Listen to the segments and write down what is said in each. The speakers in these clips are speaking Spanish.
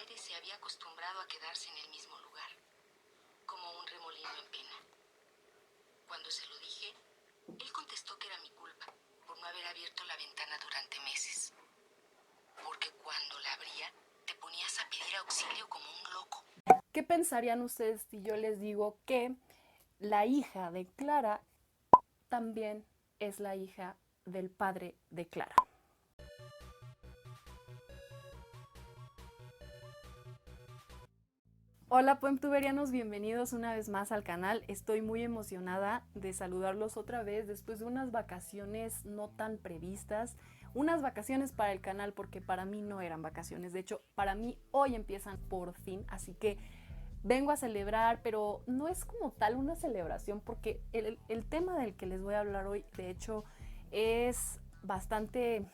aire se había acostumbrado a quedarse en el mismo lugar, como un remolino en pena. Cuando se lo dije, él contestó que era mi culpa por no haber abierto la ventana durante meses. Porque cuando la abría, te ponías a pedir auxilio como un loco. ¿Qué pensarían ustedes si yo les digo que la hija de Clara también es la hija del padre de Clara? Hola Puentuberianos, bienvenidos una vez más al canal. Estoy muy emocionada de saludarlos otra vez después de unas vacaciones no tan previstas. Unas vacaciones para el canal porque para mí no eran vacaciones. De hecho, para mí hoy empiezan por fin, así que vengo a celebrar, pero no es como tal una celebración porque el tema del que les voy a hablar hoy, de hecho, es bastante...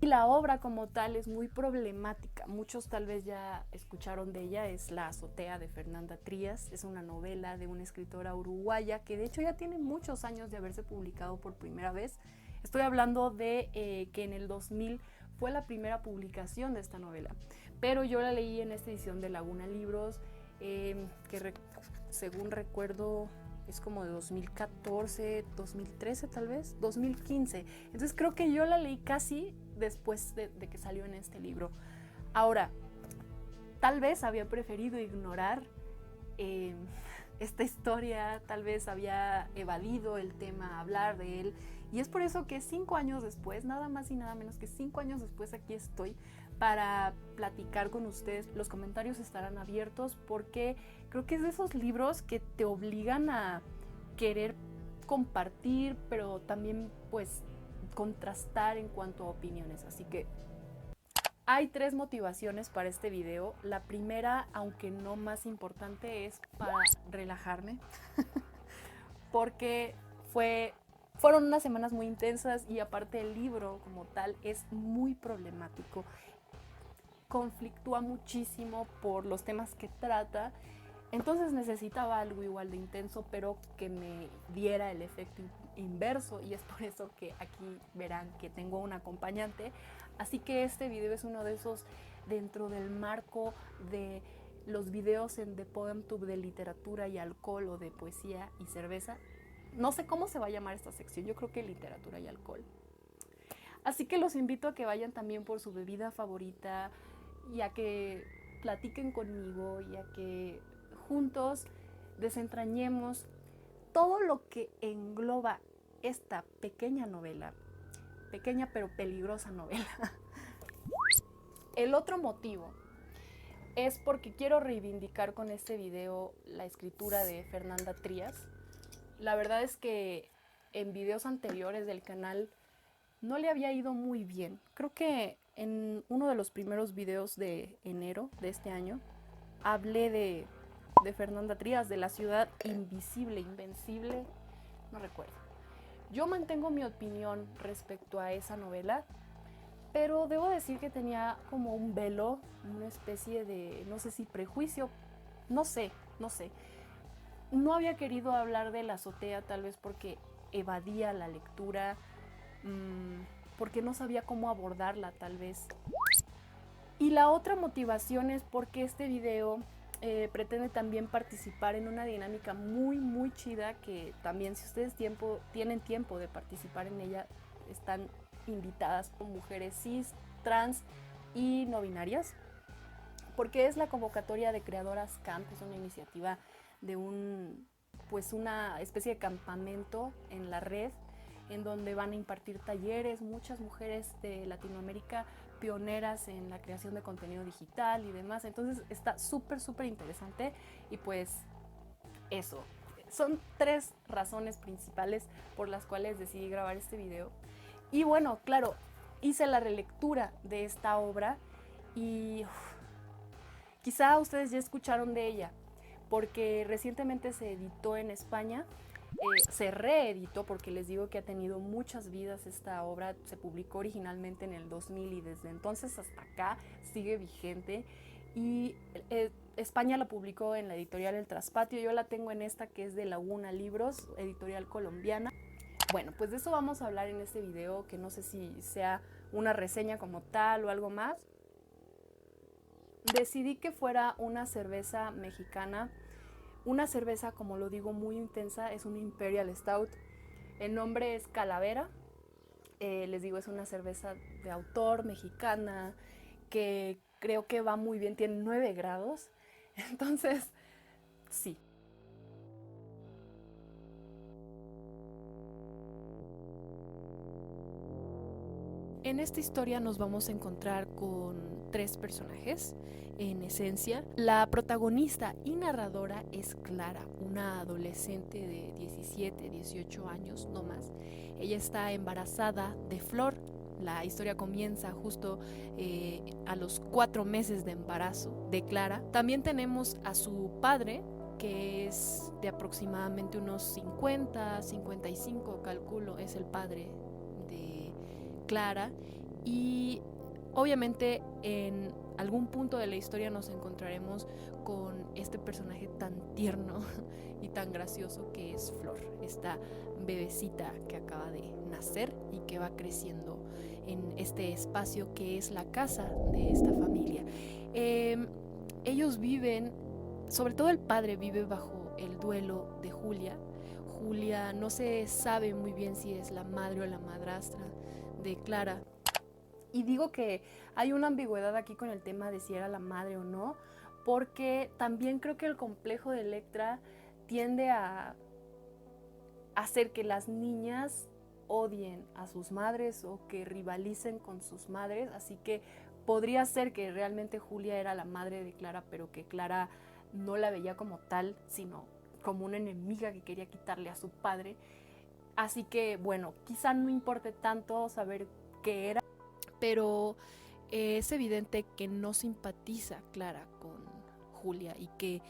Y la obra como tal es muy problemática. Muchos tal vez ya escucharon de ella, es La azotea de Fernanda Trías. Es una novela de una escritora uruguaya que de hecho ya tiene muchos años de haberse publicado por primera vez. Estoy hablando de que en el 2000 fue la primera publicación de esta novela, pero yo la leí en esta edición de Laguna Libros, según recuerdo es como de 2014, 2013 tal vez, 2015. Entonces creo que yo la leí casi después de que salió en este libro. Ahora, tal vez había preferido ignorar esta historia, tal vez había evadido el tema, hablar de él, y es por eso que 5 años después, nada más y nada menos que 5 años después, aquí estoy para platicar con ustedes. Los comentarios estarán abiertos porque creo que es de esos libros que te obligan a querer compartir, pero también pues contrastar en cuanto a opiniones. Así que hay 3 motivaciones para este video. La primera, aunque no más importante, es para relajarme porque fueron unas semanas muy intensas y aparte el libro como tal es muy problemático. Conflictúa muchísimo por los temas que trata, entonces necesitaba algo igual de intenso, pero que me diera el efecto inverso, y es por eso que aquí verán que tengo un acompañante. Así que este video es uno de esos dentro del marco de los videos en The PoemTube de literatura y alcohol o de poesía y cerveza. No sé cómo se va a llamar esta sección, yo creo que literatura y alcohol. Así que los invito a que vayan también por su bebida favorita y a que platiquen conmigo y a que juntos desentrañemos todo lo que engloba esta pequeña novela, pequeña pero peligrosa novela. El otro motivo es porque quiero reivindicar con este video la escritura de Fernanda Trías. La verdad es que en videos anteriores del canal no le había ido muy bien. Creo que en uno de los primeros videos de enero de este año hablé de Fernanda Trías, de la ciudad invisible, invencible, no recuerdo. Yo mantengo mi opinión respecto a esa novela, pero debo decir que tenía como un velo, una especie de, no sé si prejuicio, no sé. No había querido hablar de La azotea, tal vez porque evadía la lectura, porque no sabía cómo abordarla tal vez. Y la otra motivación es porque este video pretende también participar en una dinámica muy chida, que también si ustedes tienen tiempo de participar en ella, están invitadas con mujeres cis, trans y no binarias, porque es la convocatoria de Creadoras Camp. Es una iniciativa de una especie de campamento en la red en donde van a impartir talleres muchas mujeres de Latinoamérica pioneras en la creación de contenido digital y demás. Entonces está súper interesante, y pues eso. Son 3 razones principales por las cuales decidí grabar este video. Y bueno, claro, hice la relectura de esta obra y quizá ustedes ya escucharon de ella, porque recientemente se editó en España, se reeditó, porque les digo que ha tenido muchas vidas esta obra. Se publicó originalmente en el 2000 y desde entonces hasta acá sigue vigente, y España la publicó en la editorial El Traspatio. Yo la tengo en esta, que es de Laguna Libros, editorial colombiana. Bueno, pues de eso vamos a hablar en este video, que no sé si sea una reseña como tal o algo más. decidí que fuera una cerveza mexicana, una cerveza, como lo digo, muy intensa, es un Imperial Stout. El nombre es Calavera. Les digo, es una cerveza de autor mexicana que creo que va muy bien, tiene 9 grados. Entonces, sí. En esta historia nos vamos a encontrar con 3 personajes, en esencia. La protagonista y narradora es Clara, una adolescente de 17, 18 años, no más. Ella está embarazada de Flor. La historia comienza justo a los 4 meses de embarazo de Clara. También tenemos a su padre, que es de aproximadamente unos 50, 55, calculo, es el padre de Clara, y obviamente en algún punto de la historia nos encontraremos con este personaje tan tierno y tan gracioso que es Flor, esta bebecita que acaba de nacer y que va creciendo en este espacio que es la casa de esta familia. Ellos viven, sobre todo el padre vive bajo el duelo de Julia. Julia no se sabe muy bien si es la madre o la madrastra de Clara. Y digo que hay una ambigüedad aquí con el tema de si era la madre o no, porque también creo que el complejo de Electra tiende a hacer que las niñas odien a sus madres o que rivalicen con sus madres, así que podría ser que realmente Julia era la madre de Clara, pero que Clara no la veía como tal, sino como una enemiga que quería quitarle a su padre. Así que bueno, quizá no importe tanto saber qué era, pero es evidente que no simpatiza Clara con Julia y que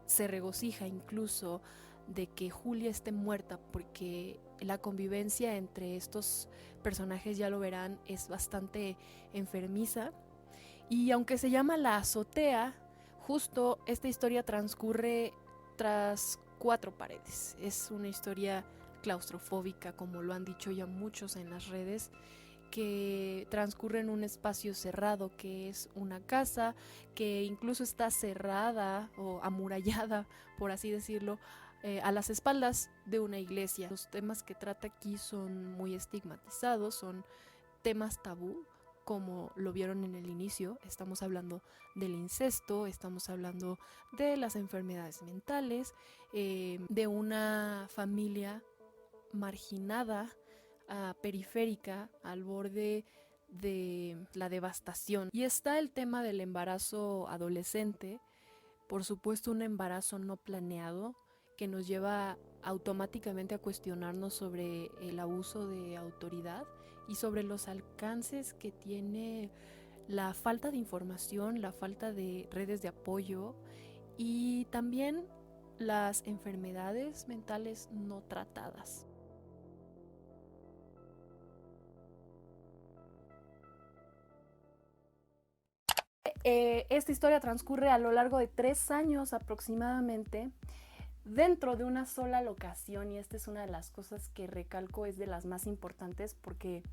se regocija incluso de que Julia esté muerta, porque la convivencia entre estos personajes, ya lo verán, es bastante enfermiza. Y aunque se llama La Azotea, justo esta historia transcurre tras 4 paredes. Es una historia claustrofóbica, como lo han dicho ya muchos en las redes, que transcurre en un espacio cerrado, que es una casa, que incluso está cerrada o amurallada, por así decirlo, a las espaldas de una iglesia. Los temas que trata aquí son muy estigmatizados, son temas tabú, como lo vieron en el inicio. Estamos hablando del incesto, estamos hablando de las enfermedades mentales, de una familia marginada, periférica, al borde de la devastación. Y está el tema del embarazo adolescente, por supuesto un embarazo no planeado que nos lleva automáticamente a cuestionarnos sobre el abuso de autoridad y sobre los alcances que tiene la falta de información, la falta de redes de apoyo y también las enfermedades mentales no tratadas. Esta historia transcurre a lo largo de 3 años aproximadamente, dentro de una sola locación, y esta es una de las cosas que recalco, es de las más importantes, porque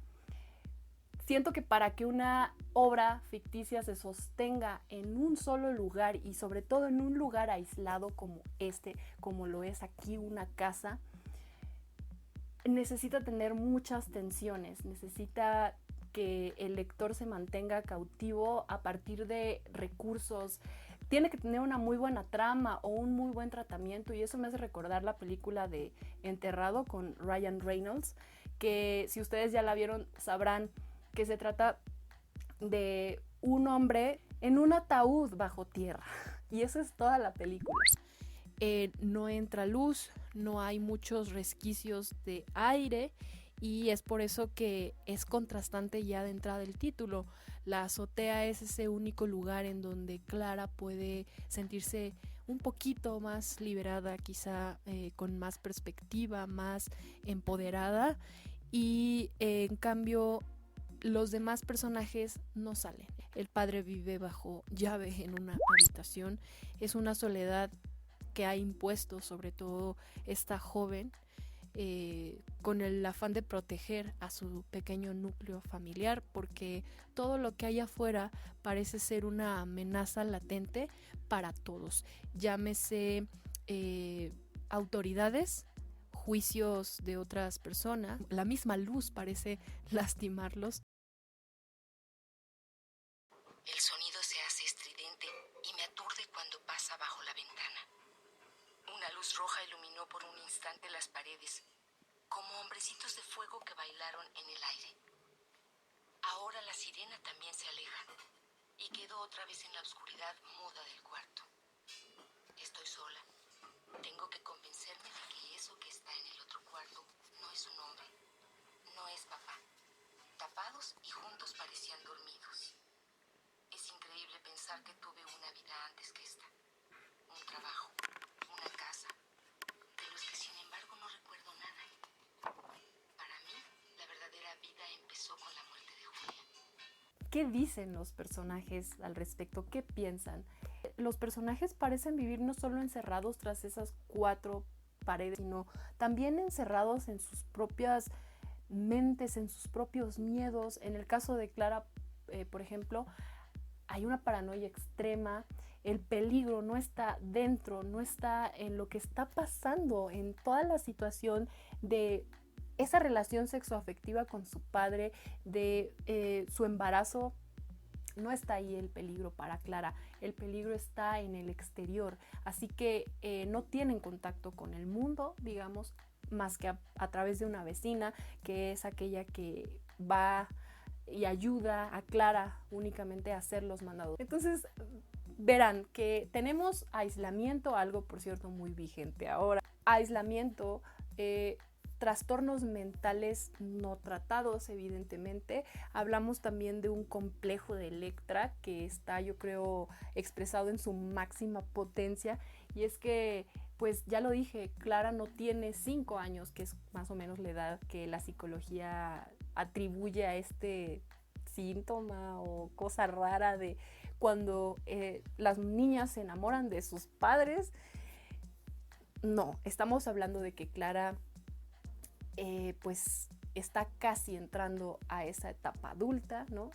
siento que para que una obra ficticia se sostenga en un solo lugar y sobre todo en un lugar aislado como este, como lo es aquí una casa, necesita tener muchas tensiones, necesita que el lector se mantenga cautivo a partir de recursos. Tiene que tener una muy buena trama o un muy buen tratamiento, y eso me hace recordar la película de Enterrado con Ryan Reynolds, que si ustedes ya la vieron sabrán que se trata de un hombre en un ataúd bajo tierra, y eso es toda la película. No entra luz, no hay muchos resquicios de aire, y es por eso que es contrastante ya de entrada el título. La azotea es ese único lugar en donde Clara puede sentirse un poquito más liberada, quizá con más perspectiva, más empoderada, y en cambio los demás personajes no salen. El padre vive bajo llave en una habitación, es una soledad que ha impuesto sobre todo esta joven, con el afán de proteger a su pequeño núcleo familiar, porque todo lo que hay afuera parece ser una amenaza latente para todos. Llámese autoridades, juicios de otras personas, la misma luz parece lastimarlos. El sonido se hace estridente y me aturde cuando pasa bajo la ventana. Una luz roja iluminó por un instante las paredes, como hombrecitos de fuego que bailaron en el aire. Ahora la sirena también se aleja y quedo otra vez en la oscuridad muda del cuarto. Estoy sola. Tengo que convencerme de que eso que está en el otro cuarto no es un hombre, no es papá. Tapados y juntos parecían dormidos. Es increíble pensar que tuve una vida antes que esta. Un trabajo, una casa, de los que sin embargo no recuerdo nada. Para mí, la verdadera vida empezó con la muerte de Julia. ¿Qué dicen los personajes al respecto? ¿Qué piensan? Los personajes parecen vivir no solo encerrados tras esas 4 paredes, sino también encerrados en sus propias mentes, en sus propios miedos. En el caso de Clara, por ejemplo, hay una paranoia extrema. El peligro no está dentro, no está en lo que está pasando, en toda la situación de esa relación sexoafectiva con su padre, de su embarazo. No está ahí el peligro para Clara, el peligro está en el exterior, así que no tienen contacto con el mundo, digamos, más que a través de una vecina, que es aquella que va y ayuda a Clara únicamente a hacer los mandados. Entonces, verán que tenemos aislamiento, algo por cierto muy vigente ahora, aislamiento, trastornos mentales no tratados, evidentemente. Hablamos también de un complejo de Electra que está, yo creo, expresado en su máxima potencia, y es que, pues ya lo dije, Clara no tiene 5 años, que es más o menos la edad que la psicología atribuye a este síntoma o cosa rara de cuando las niñas se enamoran de sus padres. No, estamos hablando de que Clara pues está casi entrando a esa etapa adulta, ¿no?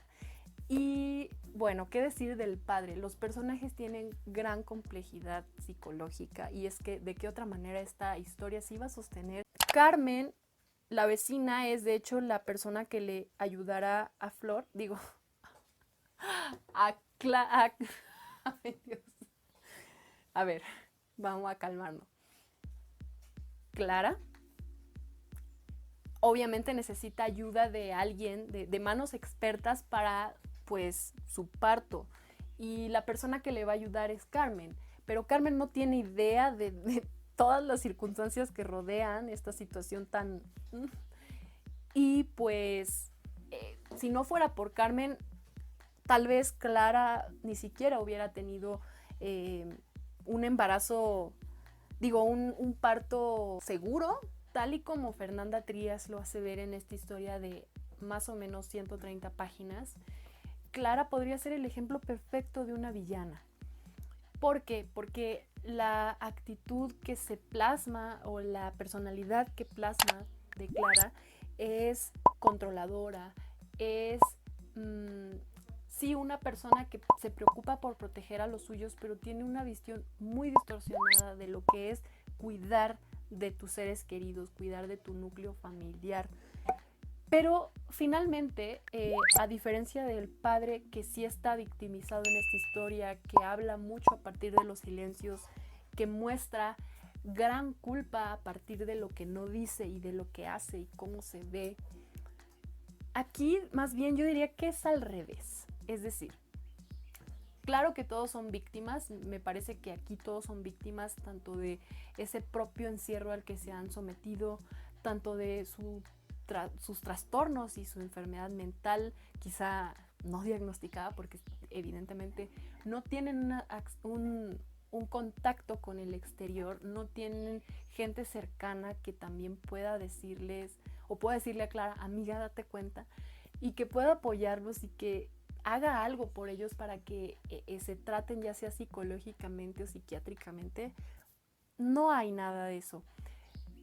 Y bueno, ¿qué decir del padre? Los personajes tienen gran complejidad psicológica, y es que de qué otra manera esta historia se iba a sostener. Carmen, la vecina, es de hecho la persona que le ayudará a Flor, digo, ay, Dios. A ver, vamos a calmarnos. Clara obviamente necesita ayuda de alguien, de manos expertas para, pues, su parto. Y la persona que le va a ayudar es Carmen. Pero Carmen no tiene idea de todas las circunstancias que rodean esta situación tan... Y pues, si no fuera por Carmen, tal vez Clara ni siquiera hubiera tenido un embarazo, digo, un parto seguro, tal y como Fernanda Trías lo hace ver en esta historia de más o menos 130 páginas. Clara podría ser el ejemplo perfecto de una villana. ¿Por qué? Porque la actitud que se plasma o la personalidad que plasma de Clara es controladora, es sí, una persona que se preocupa por proteger a los suyos, pero tiene una visión muy distorsionada de lo que es cuidar de tus seres queridos, cuidar de tu núcleo familiar. Pero finalmente, a diferencia del padre que sí está victimizado en esta historia, que habla mucho a partir de los silencios, que muestra gran culpa a partir de lo que no dice y de lo que hace y cómo se ve, aquí más bien yo diría que es al revés. Es decir, claro que todos son víctimas, me parece que aquí todos son víctimas tanto de ese propio encierro al que se han sometido, tanto de sus trastornos y su enfermedad mental, quizá no diagnosticada, porque evidentemente no tienen un contacto con el exterior, no tienen gente cercana que también pueda decirles, o pueda decirle a Clara, amiga, date cuenta, y que pueda apoyarlos y que haga algo por ellos para que se traten ya sea psicológicamente o psiquiátricamente. No hay nada de eso.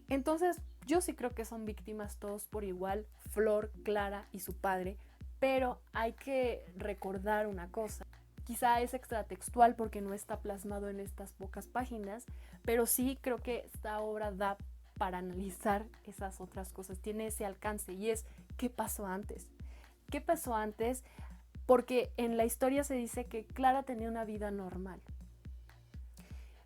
Entonces, Yo sí creo que son víctimas todos por igual, Flor, Clara y su padre, pero hay que recordar una cosa. Quizá es extratextual porque no está plasmado en estas pocas páginas, pero sí creo que esta obra da para analizar esas otras cosas, tiene ese alcance y es ¿qué pasó antes? ¿Qué pasó antes? Porque en la historia se dice que Clara tenía una vida normal.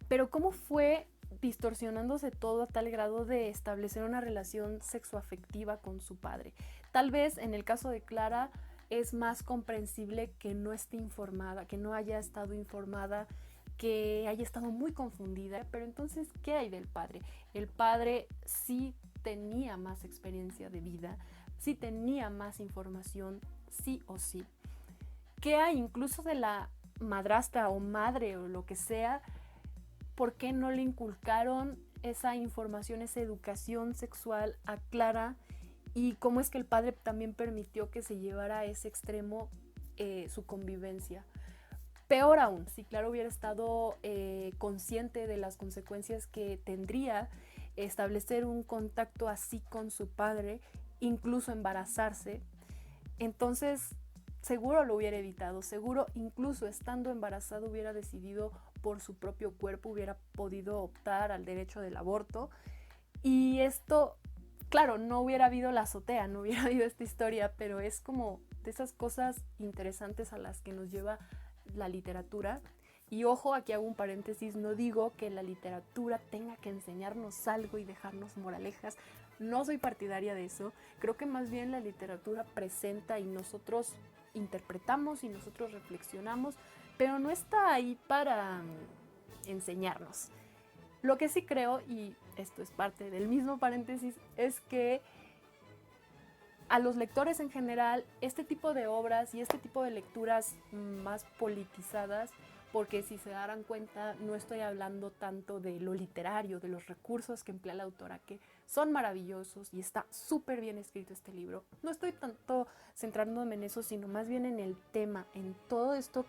Pero ¿cómo fue distorsionándose todo a tal grado de establecer una relación sexoafectiva con su padre? Tal vez en el caso de Clara es más comprensible que no esté informada, que no haya estado informada, que haya estado muy confundida. Pero entonces, ¿qué hay del padre? El padre sí tenía más experiencia de vida, sí tenía más información, sí o sí. ¿Qué hay incluso de la madrastra o madre o lo que sea? ¿Por qué no le inculcaron esa información, esa educación sexual a Clara? Y cómo es que el padre también permitió que se llevara a ese extremo su convivencia. Peor aún, si Clara hubiera estado consciente de las consecuencias que tendría establecer un contacto así con su padre, incluso embarazarse, entonces seguro lo hubiera evitado, seguro incluso estando embarazada hubiera decidido por su propio cuerpo, hubiera podido optar al derecho del aborto. Y esto, claro, no hubiera habido la azotea, no hubiera habido esta historia, pero es como de esas cosas interesantes a las que nos lleva la literatura. Y ojo, aquí hago un paréntesis, no digo que la literatura tenga que enseñarnos algo y dejarnos moralejas, no soy partidaria de eso, creo que más bien la literatura presenta y nosotros interpretamos y nosotros reflexionamos, pero no está ahí para enseñarnos. Lo que sí creo, y esto es parte del mismo paréntesis, es que a los lectores en general, este tipo de obras y este tipo de lecturas más politizadas, porque si se darán cuenta, no estoy hablando tanto de lo literario, de los recursos que emplea la autora, que son maravillosos y está súper bien escrito este libro. No estoy tanto centrándome en eso, sino más bien en el tema, en todo esto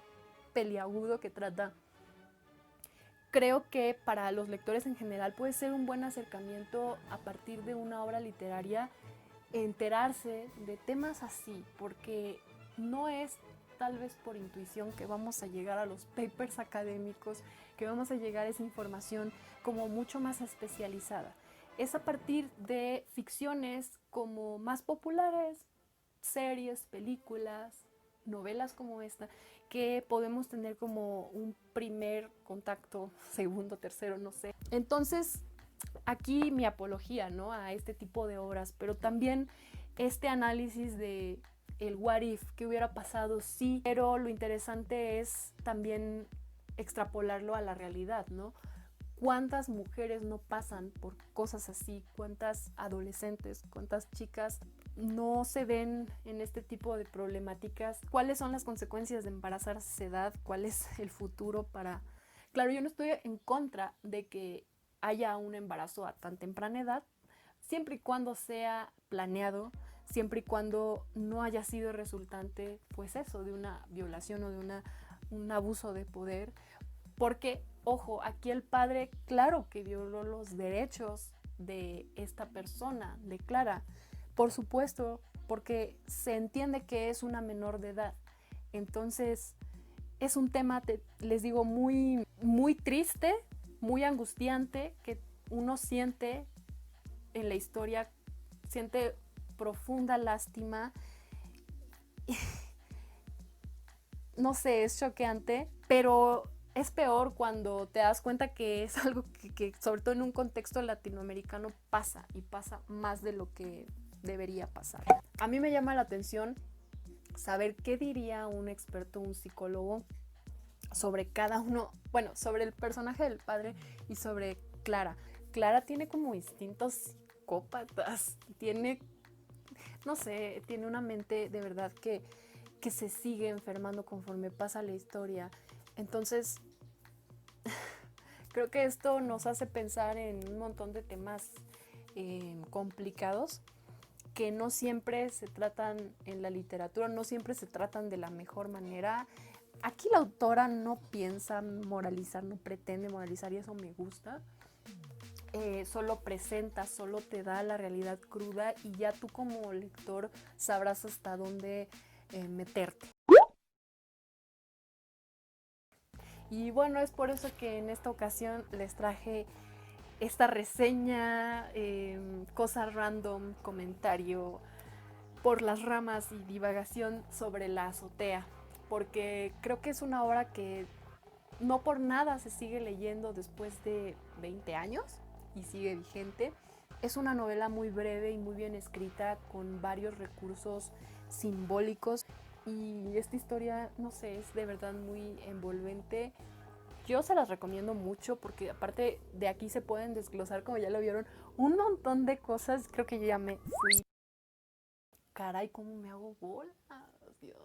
peliagudo que trata. Creo que para los lectores en general puede ser un buen acercamiento a partir de una obra literaria enterarse de temas así, porque no es tal vez por intuición que vamos a llegar a los papers académicos, que vamos a llegar a esa información como mucho más especializada. Es a partir de ficciones como más populares, series, películas, novelas como esta, que podemos tener como un primer contacto, segundo, tercero, no sé. Entonces, aquí mi apología, ¿no?, a este tipo de obras, pero también este análisis de el what if, qué hubiera pasado sí, pero lo interesante es también extrapolarlo a la realidad, ¿no? ¿Cuántas mujeres no pasan por cosas así? ¿Cuántas adolescentes, cuántas chicas no se ven en este tipo de problemáticas? ¿Cuáles son las consecuencias de embarazarse a esa edad? ¿Cuál es el futuro para...? Claro, yo no estoy en contra de que haya un embarazo a tan temprana edad, siempre y cuando sea planeado, siempre y cuando no haya sido resultante, pues eso, de una violación o de un abuso de poder. Porque, ojo, aquí el padre, claro que violó los derechos de esta persona, de Clara, por supuesto, porque se entiende que es una menor de edad. Entonces, es un tema, les digo, muy, muy triste, muy angustiante, que uno siente en la historia, siente profunda lástima. No sé, es choqueante, pero es peor cuando te das cuenta que es algo que sobre todo en un contexto latinoamericano pasa, y pasa más de lo que debería pasar. A mí me llama la atención saber qué diría un experto, un psicólogo, sobre cada uno, bueno, sobre el personaje del padre y sobre Clara. Clara tiene como instintos psicópatas, tiene, no sé, tiene una mente de verdad que se sigue enfermando conforme pasa la historia. Entonces, creo que esto nos hace pensar en un montón de temas complicados que no siempre se tratan en la literatura, no siempre se tratan de la mejor manera. Aquí la autora no piensa moralizar, no pretende moralizar, y eso me gusta. solo presenta, solo te da la realidad cruda y ya tú como lector sabrás hasta dónde meterte. Y bueno, es por eso que en esta ocasión les traje esta reseña, cosa random, comentario por las ramas y divagación sobre La azotea, porque creo que es una obra que no por nada se sigue leyendo después de 20 años y sigue vigente. Es una novela muy breve y muy bien escrita, con varios recursos simbólicos, y esta historia, no sé, es de verdad muy envolvente. Yo se las recomiendo mucho porque aparte de aquí se pueden desglosar, como ya lo vieron, un montón de cosas. Creo que yo ya me fui. Caray, ¿cómo me hago bolas? Dios.